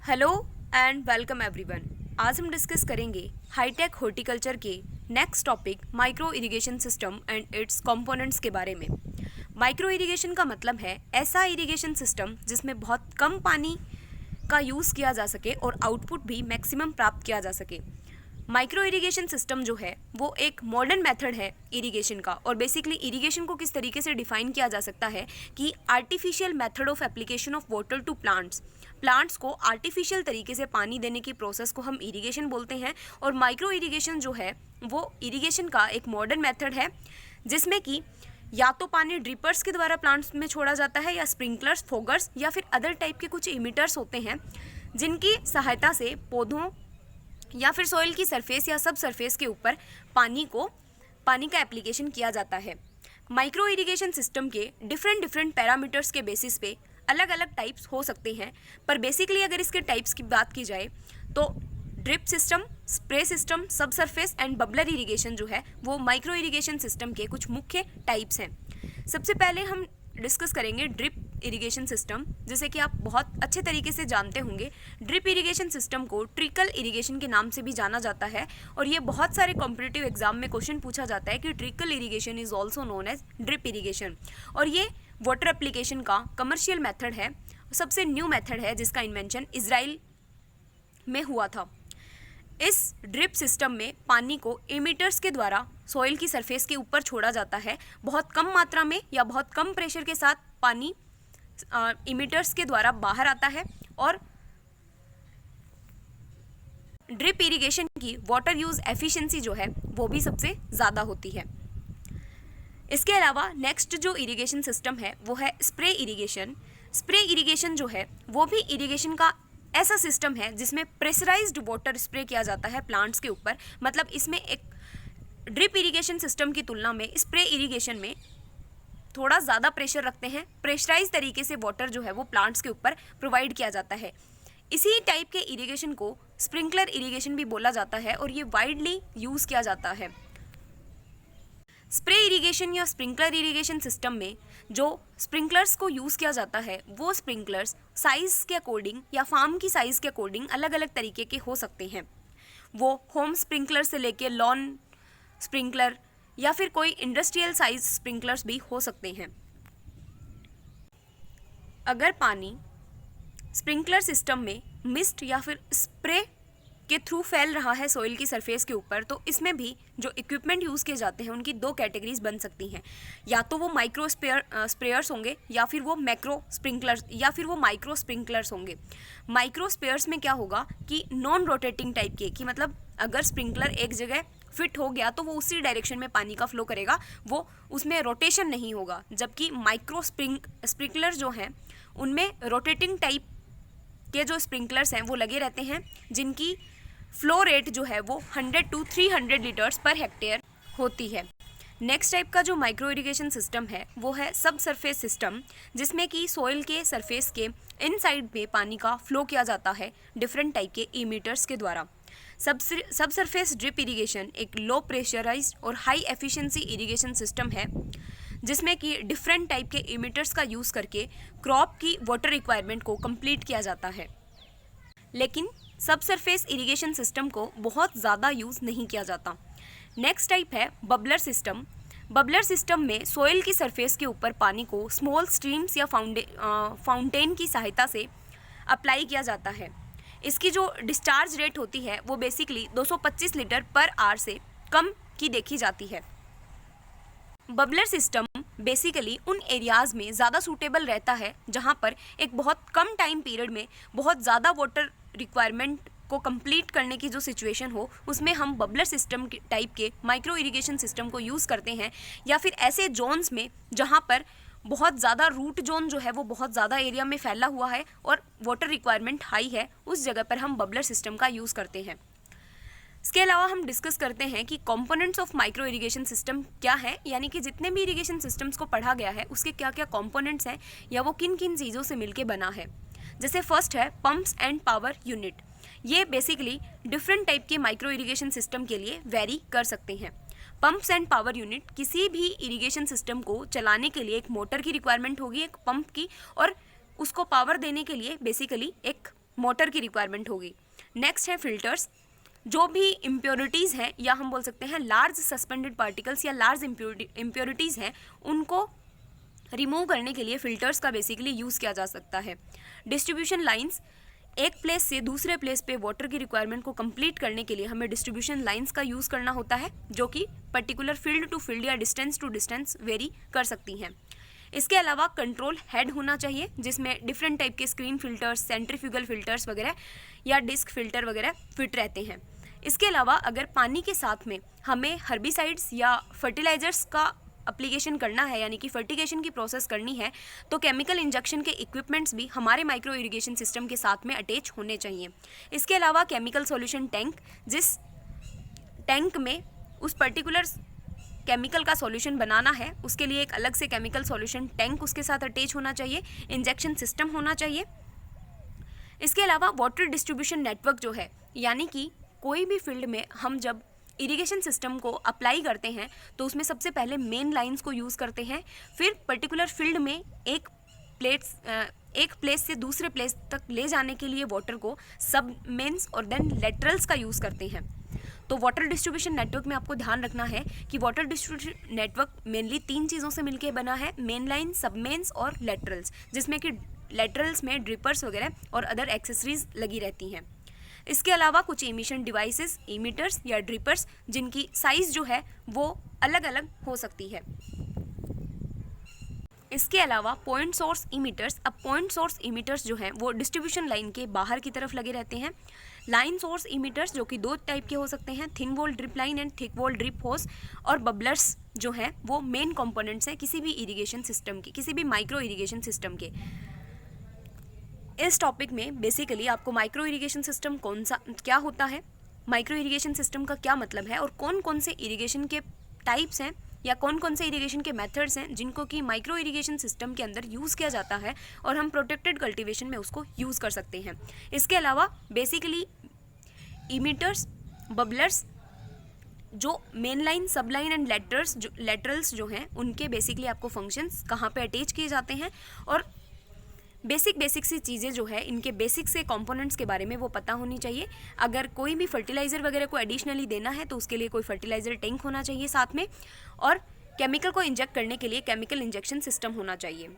Hello and welcome everyone. आज हम discuss करेंगे हाईटेक हॉर्टिकल्चर के next topic micro irrigation system and it's components के बारे में। माइक्रो इरिगेशन का मतलब है ऐसा इरिगेशन सिस्टम जिसमें बहुत कम पानी का यूज़ किया जा सके और आउटपुट भी मैक्सिमम प्राप्त किया जा सके। माइक्रो इरिगेशन सिस्टम जो है वो एक मॉडर्न मेथड है इरिगेशन का, और बेसिकली इरिगेशन को किस तरीके से डिफाइन किया जा सकता है कि artificial method of application of water to plants को आर्टिफिशियल तरीके से पानी देने की प्रोसेस को हम इरिगेशन बोलते हैं। और माइक्रो इरिगेशन जो है वो इरिगेशन का एक मॉडर्न मेथड है जिसमें कि या तो पानी ड्रिपर्स के द्वारा प्लांट्स में छोड़ा जाता है या स्प्रिंकलर्स, फोगर्स या फिर अदर टाइप के कुछ इमिटर्स होते हैं जिनकी सहायता से पौधों या फिर सॉइल की सरफेस या सब सरफेस के ऊपर पानी का एप्लीकेशन किया जाता है। माइक्रो इरिगेशन सिस्टम के डिफरेंट पैरामीटर्स के बेसिस पे अलग अलग टाइप्स हो सकते हैं, पर बेसिकली अगर इसके टाइप्स की बात की जाए तो ड्रिप सिस्टम, स्प्रे सिस्टम, सब सरफेस एंड बबलर इरिगेशन जो है वो माइक्रो इरिगेशन सिस्टम के कुछ मुख्य टाइप्स हैं। सबसे पहले हम डिस्कस करेंगे ड्रिप इरिगेशन सिस्टम। जैसे कि आप बहुत अच्छे तरीके से जानते होंगे, ड्रिप इरिगेशन सिस्टम को ट्रिकल इरिगेशन के नाम से भी जाना जाता है, और ये बहुत सारे कॉम्पिटिटिव एग्जाम में क्वेश्चन पूछा जाता है कि trickle irrigation is also known as drip irrigation. और ये वाटर एप्लीकेशन का कमर्शियल मेथड है, सबसे न्यू मेथड है जिसका इन्वेंशन इजराइल में हुआ था। इस ड्रिप सिस्टम में पानी को इमिटर्स के द्वारा सॉइल की सरफेस के ऊपर छोड़ा जाता है। बहुत कम मात्रा में या बहुत कम प्रेशर के साथ पानी इमिटर्स के द्वारा बाहर आता है, और ड्रिप इरिगेशन की वाटर यूज एफिशिएंसी जो है वो भी सबसे ज़्यादा होती है। इसके अलावा नेक्स्ट जो इरिगेशन सिस्टम है वो है स्प्रे इरिगेशन। स्प्रे इरिगेशन जो है वो भी इरिगेशन का ऐसा सिस्टम है जिसमें प्रेशराइज्ड वाटर स्प्रे किया जाता है प्लांट्स के ऊपर। मतलब इसमें एक ड्रिप इरिगेशन सिस्टम की तुलना में स्प्रे इरिगेशन में थोड़ा ज़्यादा प्रेशर रखते हैं। प्रेशराइज तरीके से वाटर जो है वो प्लांट्स के ऊपर प्रोवाइड किया जाता है। इसी टाइप के इरिगेशन को स्प्रिंकलर इरिगेशन भी बोला जाता है, और ये वाइडली यूज़ किया जाता है। स्प्रे इरिगेशन या स्प्रिंकलर इरिगेशन सिस्टम में जो स्प्रिंकलर्स को यूज़ किया जाता है वो स्प्रिंकलर्स साइज़ के अकॉर्डिंग या फार्म की साइज़ के अकॉर्डिंग अलग अलग तरीके के हो सकते हैं। वो होम स्प्रिंकलर से लेके लॉन स्प्रिंकलर या फिर कोई इंडस्ट्रियल साइज स्प्रिंकलर्स भी हो सकते हैं। अगर पानी स्प्रिंकलर सिस्टम में मिस्ट या फिर स्प्रे के थ्रू फैल रहा है सॉइल की सरफेस के ऊपर, तो इसमें भी जो इक्विपमेंट यूज़ किए जाते हैं उनकी दो कैटेगरीज बन सकती हैं। या तो वो माइक्रो स्प्रेयर्स होंगे या फिर वो मैक्रो स्प्रिंकलर्स या फिर वो माइक्रो स्प्रिंकलर्स होंगे। माइक्रो स्प्रेयर्स में क्या होगा कि नॉन रोटेटिंग टाइप के, कि मतलब अगर स्प्रिंकलर एक जगह फिट हो गया तो वो उसी डायरेक्शन में पानी का फ्लो करेगा, वो उसमें रोटेशन नहीं होगा। जबकि माइक्रो स्प्रिंकलर जो हैं उनमें रोटेटिंग टाइप के जो स्प्रिंकलर्स हैं वो लगे रहते हैं, जिनकी फ्लो रेट जो है वो 100 to 300 लीटर्स पर हेक्टेयर होती है। नेक्स्ट टाइप का जो माइक्रो इरिगेशन सिस्टम है वो है सब सरफेस सिस्टम, जिसमें कि सॉइल के सरफेस के इनसाइड में पानी का फ्लो किया जाता है डिफरेंट टाइप के इमीटर्स के द्वारा। सब सरफेस ड्रिप इरिगेशन एक लो प्रेशराइज्ड और हाई एफिशिएंसी इरिगेशन सिस्टम है जिसमें कि डिफरेंट टाइप के इमिटर्स का यूज़ करके क्रॉप की वाटर रिक्वायरमेंट को कंप्लीट किया जाता है। लेकिन सब सरफेस इरिगेशन सिस्टम को बहुत ज़्यादा यूज़ नहीं किया जाता। नेक्स्ट टाइप है बबलर सिस्टम। बबलर सिस्टम में सॉइल की सरफेस के ऊपर पानी को स्मॉल स्ट्रीम्स या फाउंटेन की सहायता से अप्लाई किया जाता है। इसकी जो डिस्चार्ज रेट होती है वो बेसिकली 225 लीटर पर आवर से कम की देखी जाती है। बबलर सिस्टम बेसिकली उन एरियाज़ में ज़्यादा सूटेबल रहता है जहाँ पर एक बहुत कम टाइम पीरियड में बहुत ज़्यादा वाटर रिक्वायरमेंट को कंप्लीट करने की जो सिचुएशन हो, उसमें हम बबलर सिस्टम टाइप के माइक्रो इरिगेशन सिस्टम को यूज़ करते हैं। या फिर ऐसे जोन्स में जहाँ पर बहुत ज़्यादा रूट जोन जो है वो बहुत ज़्यादा एरिया में फैला हुआ है और वाटर रिक्वायरमेंट हाई है, उस जगह पर हम बबलर सिस्टम का यूज़ करते हैं। इसके अलावा हम डिस्कस करते हैं कि components of micro irrigation system क्या है, यानी कि जितने भी इरिगेशन सिस्टम्स को पढ़ा गया है उसके क्या क्या कंपोनेंट्स हैं या वो किन किन चीज़ों से मिलके बना है। जैसे फर्स्ट है पंप्स एंड पावर यूनिट। ये बेसिकली डिफरेंट टाइप के माइक्रो इरिगेशन सिस्टम के लिए वेरी कर सकते हैं। पंप्स एंड पावर यूनिट किसी भी इरिगेशन सिस्टम को चलाने के लिए एक मोटर की रिक्वायरमेंट होगी, एक पंप की, और उसको पावर देने के लिए बेसिकली एक मोटर की रिक्वायरमेंट होगी। नेक्स्ट है फिल्टर्स। जो भी इम्प्योरिटीज़ हैं या हम बोल सकते हैं लार्ज सस्पेंडेड पार्टिकल्स या लार्ज इम्प्योरिटीज़ हैं, उनको रिमूव करने के लिए फ़िल्टर्स का बेसिकली यूज़ किया जा सकता है। डिस्ट्रीब्यूशन लाइंस, एक प्लेस से दूसरे प्लेस पे वाटर की रिक्वायरमेंट को कंप्लीट करने के लिए हमें डिस्ट्रीब्यूशन लाइंस का यूज़ करना होता है, जो कि पर्टिकुलर फील्ड टू फील्ड या डिस्टेंस टू डिस्टेंस वेरी कर सकती हैं। इसके अलावा कंट्रोल हेड होना चाहिए, जिसमें डिफरेंट टाइप के स्क्रीन फिल्टर्स, सेंट्रीफ्यूगल फिल्टर्स वगैरह या डिस्क फिल्टर वगैरह फिट रहते हैं। इसके अलावा अगर पानी के साथ में हमें हर्बिसाइड्स या फर्टिलाइजर्स का एप्लीकेशन करना है, यानी कि फर्टिगेशन की प्रोसेस करनी है, तो केमिकल इंजेक्शन के इक्विपमेंट्स भी हमारे माइक्रो इरिगेशन सिस्टम के साथ में अटैच होने चाहिए। इसके अलावा केमिकल सॉल्यूशन टैंक, जिस टैंक में उस पर्टिकुलर केमिकल का सॉल्यूशन बनाना है, उसके लिए एक अलग से केमिकल सॉल्यूशन टैंक उसके साथ अटैच होना चाहिए, इंजेक्शन सिस्टम होना चाहिए। इसके अलावा वाटर डिस्ट्रीब्यूशन नेटवर्क जो है, यानी कि कोई भी फील्ड में हम जब इरिगेशन सिस्टम को अप्लाई करते हैं तो उसमें सबसे पहले मेन लाइंस को यूज़ करते हैं, फिर पर्टिकुलर फील्ड में एक प्लेस से दूसरे प्लेस तक ले जाने के लिए वाटर को सब मेन्स और देन लेटरल्स का यूज़ करते हैं। तो वाटर डिस्ट्रीब्यूशन नेटवर्क में आपको ध्यान रखना है कि वाटर डिस्ट्रीब्यूशन नेटवर्क मेनली 3 चीज़ों से मिलकर बना है, मेन लाइन, सब मेन्स और लेटरल्स, जिसमें कि लेटरल्स में ड्रिपर्स वगैरह और अदर एक्सेसरीज लगी रहती हैं। इसके अलावा कुछ इमिशन डिवाइसेस, इमिटर्स या ड्रिपर्स, जिनकी साइज़ जो है वो अलग अलग हो सकती है। इसके अलावा पॉइंट सोर्स इमिटर्स, अब पॉइंट सोर्स इमिटर्स जो हैं वो डिस्ट्रीब्यूशन लाइन के बाहर की तरफ लगे रहते हैं। लाइन सोर्स इमिटर्स जो कि 2 टाइप के हो सकते हैं, thin wall drip line and thick wall drip होस, और बबलर्स जो हैं वो मेन कंपोनेंट्स हैं किसी भी इरिगेशन सिस्टम के, किसी भी माइक्रो इरिगेशन सिस्टम के। इस टॉपिक में बेसिकली आपको माइक्रो इरिगेशन सिस्टम क्या होता है, माइक्रो इरिगेशन सिस्टम का क्या मतलब है, और कौन कौन से इरिगेशन के टाइप्स हैं या कौन कौन से इरिगेशन के मेथड्स हैं जिनको कि माइक्रो इरिगेशन सिस्टम के अंदर यूज़ किया जाता है और हम प्रोटेक्टेड कल्टीवेशन में उसको यूज़ कर सकते हैं। इसके अलावा बेसिकली इमिटर्स, बबलर्स, जो मेन लाइन, सब लाइन एंड लेटरल्स जो हैं उनके बेसिकली आपको फंक्शंस कहाँ पे अटैच किए जाते हैं, और बेसिक सी चीज़ें जो है इनके बेसिक से कंपोनेंट्स के बारे में वो पता होनी चाहिए। अगर कोई भी फर्टिलाइज़र वगैरह को एडिशनली देना है तो उसके लिए कोई फर्टिलाइज़र टैंक होना चाहिए साथ में, और केमिकल को इंजेक्ट करने के लिए केमिकल इंजेक्शन सिस्टम होना चाहिए।